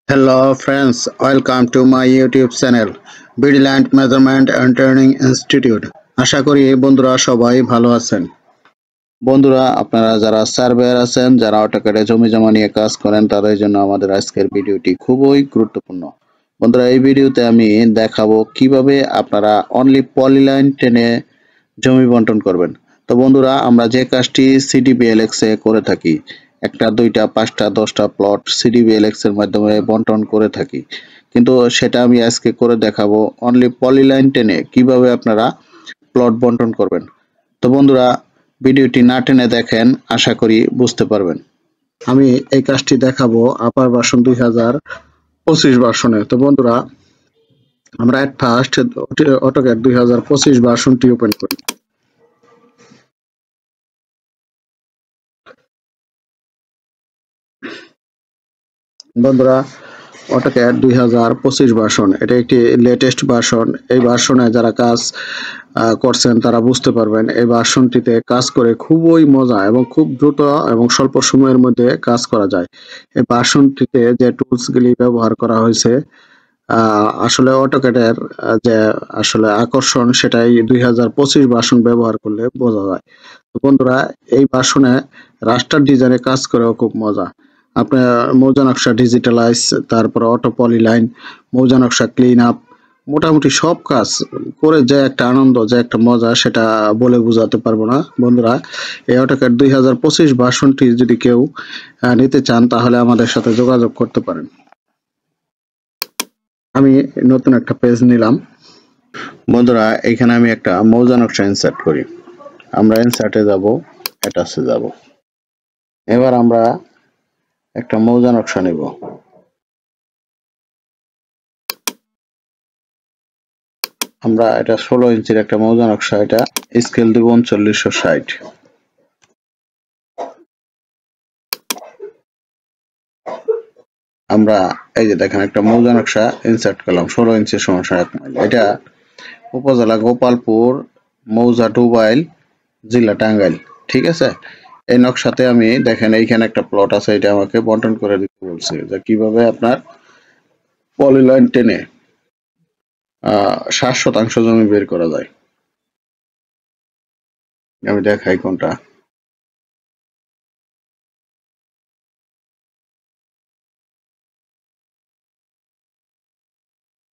Hello friends, welcome to my YouTube channel Bidland Measurement and Training Institute. আশা করি বন্ধুরা সবাই ভালো আছেন। বন্ধুরা আপনারা যারা সার্ভেয়ার আছেন, যারা অটোক্যাডে জমি জমা নিয়ে কাজ করেন তাদের জন্য আমাদের আজকের ভিডিওটি খুবই গুরুত্বপূর্ণ। বন্ধুরা এই ভিডিওতে আমি দেখাবো কিভাবে আপনারা অনলি পলিলাইন টেনে জমি বন্টন করবেন। তো বন্ধুরা আমরা যে কাজটি সিডিপিএলএক্স এ করে থাকি, একটা দুইটা পাঁচটা 10টা প্লট সিডিপিএলএক্স এর মাধ্যমে বন্টন করে থাকি, কিন্তু সেটা আমি আজকে করে দেখাবো অনলি পলিলাইন টেনে কিভাবে আপনারা প্লট বন্টন করবেন। তো বন্ধুরা ভিডিওটি না টেনে দেখেন, আশা করি বুঝতে পারবেন। আমি এই কাজটি দেখাবো আপার ভার্সন 2025 ভার্সনে। তো বন্ধুরা আমরা এট ফার্স্ট অটোক্যাড 2025 ভার্সনটি ওপেন করি। বন্ধুরা অটোক্যাড 2025 ভার্সন, এটা একটি লেটেস্ট ভার্সন। এই ভার্সনে যারা কাজ করছেন তারা বুঝতে পারবেন। এই ভার্সনটিতে কাজ করে খুবই মজা এবং খুব দ্রুত এবং স্বল্প সময়ের মধ্যে কাজ করা যায়। এই ভার্সনটিতে যে টুলসগুলি ব্যবহার করা হয়েছে, আসলে অটোক্যাডের যে আসলে আকর্ষণ সেটাই 2025 ভার্সন ব্যবহার করলে বোঝা যায়। তো বন্ধুরা এই ভার্সনে রাস্টার ডিজাইনে কাজ করেও খুব মজা। আপনার মৌজা নকশা ডিজিটালাইজ, তারপরে অটো পলিলাইন, মৌজা নকশা ক্লিন আপ, মোটামুটি সব কাজ করে যে একটা আনন্দ, যে একটা মজা, সেটা বলে বোঝাতে পারবো না। বন্ধুরা এই অটোক্যাড 2025 ভার্সনটি যদি কেউ নিতে চান তাহলে আমাদের সাথে যোগাযোগ করতে পারেন। আমি নতুন একটা পেজ নিলাম। বন্ধুরা এখানে আমি একটা মৌজা নকশা ইনসার্ট করি। আমরা ইনসার্টে যাব, অ্যাটাচে যাব। এবার আমরা একটা মৌজা নকশা নেব। আমরা এটা 16 ইঞ্চির একটা মৌজা নকশা, এটা স্কেল দেব 3960। আমরা এই যে দেখেন একটা মৌজা নকশা ইনসার্ট করলাম 16 ইঞ্চি সমান 1 মাইল। এটা উপজেলা গোপালপুর, মৌজা ডুবাইল, জেলা টাঙ্গাইল। ঠিক আছে, এই নকশাতে আমি দেখেন এইখানে একটা প্লট আছে, এটা আমাকে বন্টন করে দিতে বলছে যে কিভাবে আপনার পলিলাইন টেনে 60% জমি বের করা যায়। আমি দেখাই কোনটা।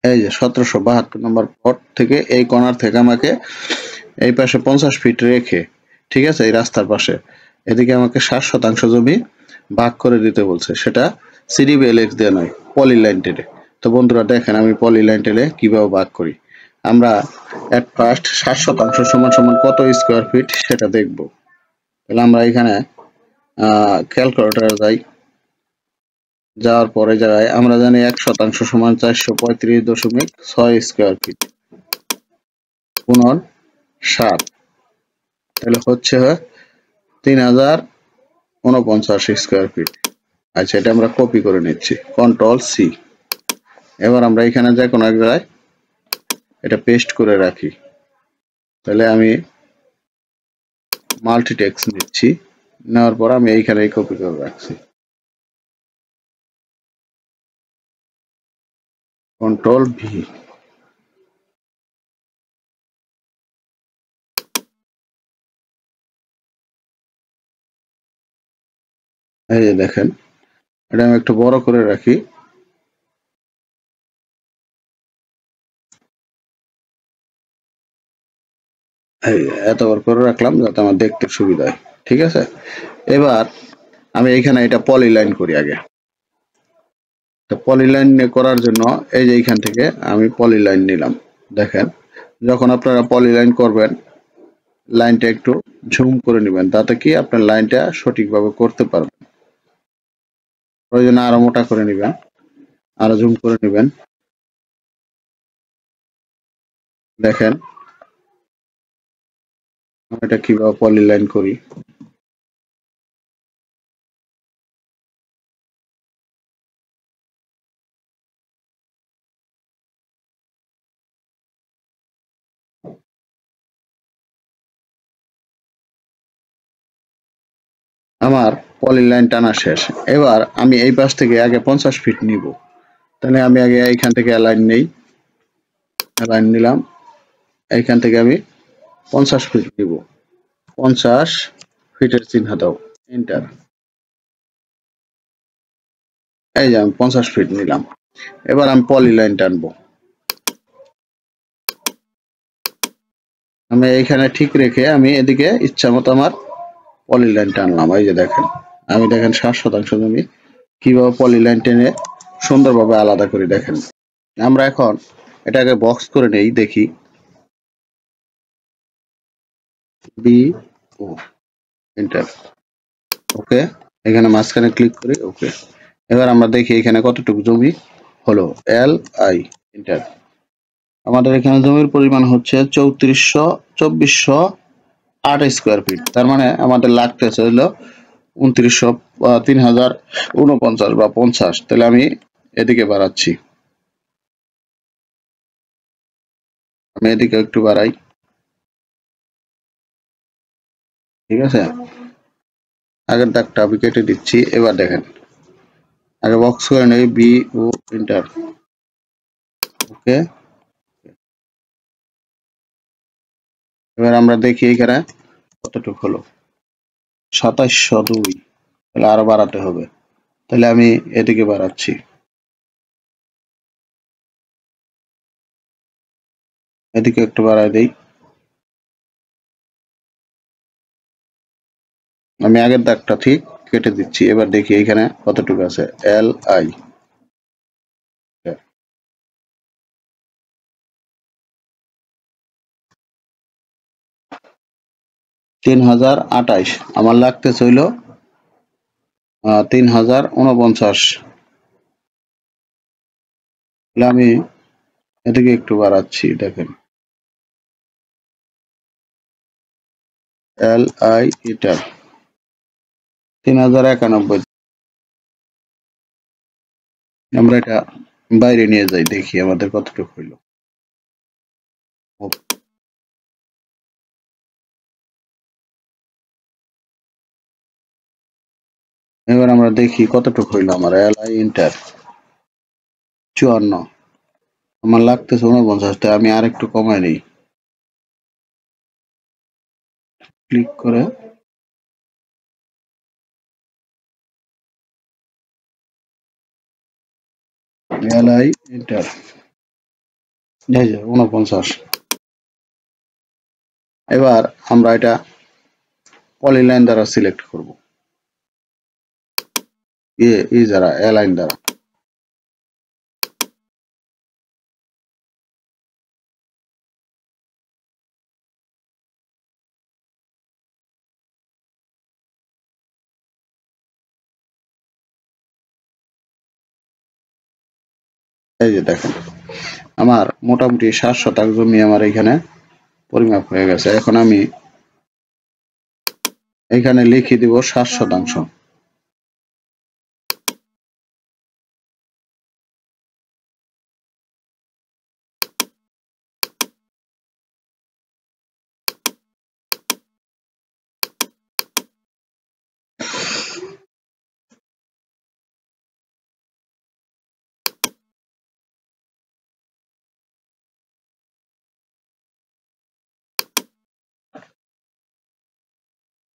এই যে 1772 নম্বর প্লট থেকে এই কর্নার থেকে আমাকে এই পাশে 50 ফিট রেখে, ঠিক আছে, এই রাস্তার পাশে এদিকে আমাকে 60% জমি ভাগ করে দিতে বলছে। সেটা সিডিবিএলএক্স দিয়ে নয়, পলিলাইন টেনে। তো বন্ধুরা দেখেন আমি পলিলাইন টেনে কিভাবে ভাগ করি। আমরা এট ফার্স্ট 60% সমান সমান কত স্কোয়ার ফিট সেটা দেখব। তাহলে আমরা এখানে ক্যালকুলেটরে যাই। যাওয়ার পরে জায়গায় আমরা জানি 1% সমান 435.6 স্কোয়ার ফিট গুণন 7, তাহলে হচ্ছে 3049 স্কোয়ার ফিট। আচ্ছা, এটা আমরা কপি করে নিচ্ছি, কন্ট্রোল সি। এবার আমরা এখানে যে কোনো এক জায়গায় এটা পেস্ট করে রাখি। তাহলে আমি মাল্টিটেক্স নিচ্ছি, নেওয়ার পর আমি এইখানে কপি করে রাখছি, কন্ট্রোল ভি। এই যে দেখেন এটা আমি একটু বড় করে রাখি। এই এত বড় করে রাখলাম যাতে আমার দেখতে সুবিধা হয়। ঠিক আছে, এবার আমি এখানে এটা পলিলাইন করি আগে। তো পলিলাইন করার জন্য এই যে এইখান থেকে আমি পলিলাইন নিলাম। দেখেন যখন আপনারা পলিলাইন করবেন লাইনটা একটু ঝুম করে নেবেন, তাতে কি আপনার লাইনটা সঠিকভাবে করতে পারবেন। প্রয়োজনে আরো মোটা করে নেবেন, আরো ঝুম করে নেবেন। দেখেন এটা কিভাবে পলিলাইন করি। আমার পলিলাইন টানা শেষ। এবার আমি এই পাশ থেকে আগে 50 ফিট নিব। তাহলে আমি আগে এইখান থেকে অ্যালাইন নেই, অ্যালাইন নিলাম, এইখান থেকে আমি 50 ফিট নিব, 50 ফিটের চিহ্ন দাও, এন্টার। এই যে আমি 50 ফিট নিলাম। এবার আমি পলি লাইন টানবো, আমি এইখানে ঠিক রেখে আমি এদিকে ইচ্ছা মতো আমার পলি লাইন টানলাম। এই যে দেখেন, আমি দেখেন 60% জমি কিভাবে পলি লাইন টেনে সুন্দরভাবে আলাদা করে দেখেন। আমরা এখন এটাকে বক্স করে নেই, দেখি বি ও এন্টার, ওকে। এখানে মাঝখানে ক্লিক করি, ওকে। এবার আমরা দেখি এখানে কতটুকু জমি হলো, এল আই এন্টার। আমাদের এখানে জমির পরিমাণ হচ্ছে 342408 স্কোয়ার ফিট। তার মানে আমাদের লাগতেছে হলো 3049 বা 50। তাহলে আমি এদিকে বাড়াচ্ছি, আমি এদিকে একটু বাড়াই, ঠিক আছে। আগের দাগটা আমি কেটে দিচ্ছি। এবার দেখেন, আগে বক্স করে নেই, বি ও এন্টার, ওকে। এবার আমরা দেখি এখানে কতটুকু হলো, 2702। তাহলে আরো বাড়াতে হবে, তাহলে আমি এদিকে বাড়াচ্ছি, এদিকে একটু বাড়াই দেই। আমি আগের দাগটা ঠিক কেটে দিচ্ছি। এবার দেখি এখানে কতটুকু আছে, এল আই 3028। আমার লাগতেছে হইল 3049। তাহলে আমি এদিকে একটু বাড়াচ্ছি, দেখেন এল আই এটা 3091। আমরা এটা বাইরে নিয়ে যাই, দেখি আমাদের কতটুকু হইল। এবার আমরা দেখি কতটুকু হইল আমার, এল আই ইন্টার 54। আমার লাগতেছে 49, তাই আমি আর একটু কমাই নেই, ক্লিক করে এল আই ইন্টার, এই যে 49। এবার আমরা এটা পলিলাইন দ্বারা সিলেক্ট করব, ই দ্বারা অ্যালাইন দ্বারা। এই যে দেখেন, আমার মোটামুটি 60 শতাংশ জমি আমার এখানে পরিমাপ হয়ে গেছে। এখন আমি এখানে লিখে দিব 60%।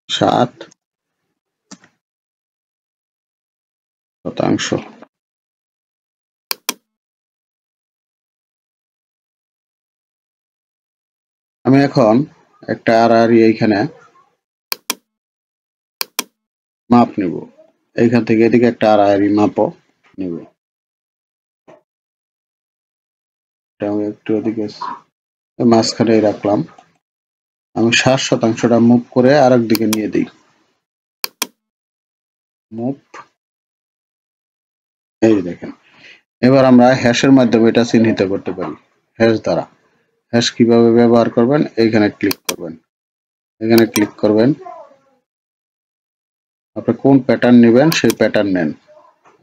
7%। আমি এখন একটা আর এইখানে মাপ নিব, এইখান থেকে এদিকে একটা আর মাপও নিব। আমি একটু এদিকে মাঝখানে রাখলাম। আমি 60%টা মুভ করে আরেক দিকে নিয়ে দিই, মুভ। এই দেখেন, এবার আমরা হ্যাশের মাধ্যমে এটা চিহ্নিত করতে পারি, হ্যাশ দ্বারা। হ্যাশ কিভাবে ব্যবহার করবেন, এইখানে ক্লিক করবেন, এখানে ক্লিক করবেন, আপনি কোন প্যাটার্ন নেবেন সেই প্যাটার্ন নেন।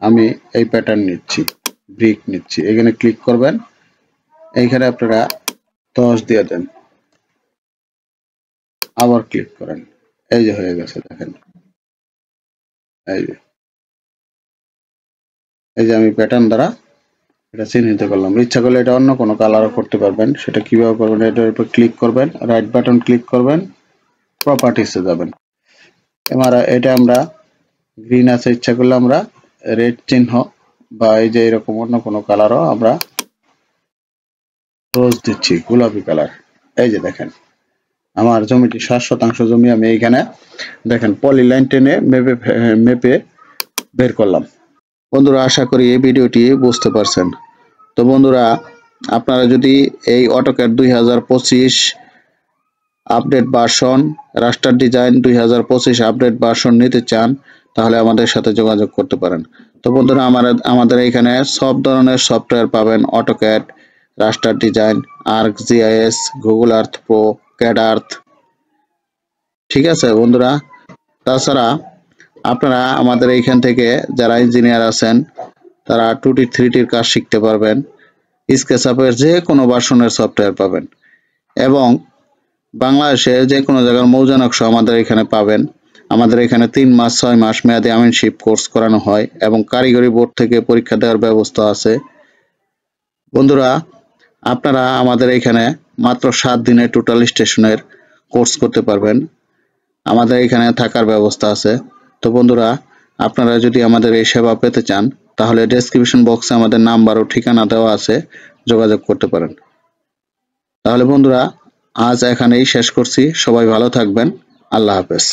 আমি এই প্যাটার্ন নিচ্ছি, ব্রিক নিচ্ছি, এখানে ক্লিক করবেন, এইখানে আপনারা 10 দিয়ে দেন, আবার ক্লিক করেন, এই যে হয়ে গেছে দেখেন। এই যে আমি প্যাটার্ন দ্বারা এটা চিহ্নিত করলাম। ইচ্ছা করলে এটা অন্য কোনো কালারও করতে পারবেন। সেটা কিভাবে করবেন, এটার উপর ক্লিক করবেন, রাইট বাটন ক্লিক করবেন, প্রপার্টিসে যাবেন। এবার এটা আমরা গ্রিন আছে, ইচ্ছা করলে আমরা রেড চিহ্ন বা এই যে এরকম অন্য কোনো কালারও আমরা রোজ দিচ্ছি, গোলাপি কালার। এই যে দেখেন আমার জমিটি 60% জমি, আমি এইখানে দেখেন পলিলাইন টেনে মেপে বের করলাম। বন্ধুরা আশা করি এই ভিডিওটি বুঝতে পারছেন। তো বন্ধুরা আপনারা যদি এই অটোক্যাড 2025 আপডেট ভার্সন, রাস্টার ডিজাইন 2025 আপডেট ভার্সন নিতে চান তাহলে আমাদের সাথে যোগাযোগ করতে পারেন। তো বন্ধুরা আমাদের এখানে সব ধরনের সফটওয়্যার পাবেন, AutoCAD, raster design, ArcGIS, Google Earth Pro, CAD Earth. ঠিক আছে বন্ধুরা, তাছাড়া আপনারা আমাদের এইখান থেকে যারা ইঞ্জিনিয়ার আছেন তারা 2D 3Dর কাজ শিখতে পারবেন। স্কেচআপের যে কোনো ভার্সনের সফটওয়্যার পাবেন এবং বাংলাদেশের যে কোনো জায়গার মৌজা নকশা আমাদের এখানে পাবেন। আমাদের এখানে 3 মাস 6 মাস মেয়াদী আমিনশিপ কোর্স করানো হয় এবং কারিগরি বোর্ড থেকে পরীক্ষা দেওয়ার ব্যবস্থা আছে। বন্ধুরা আপনারা আমাদের এখানে মাত্র 7 দিনে টোটাল স্টেশনের কোর্স করতে পারবেন। আমাদের এখানে থাকার ব্যবস্থা আছে। তো বন্ধুরা আপনারা যদি আমাদের এই সেবা পেতে চান তাহলে ডেসক্রিপশন বক্সে আমাদের নাম্বার ও ঠিকানা দেওয়া আছে, যোগাযোগ করতে পারেন। তাহলে বন্ধুরা আজ এখানেই শেষ করছি। সবাই ভালো থাকবেন। আল্লাহ হাফেজ।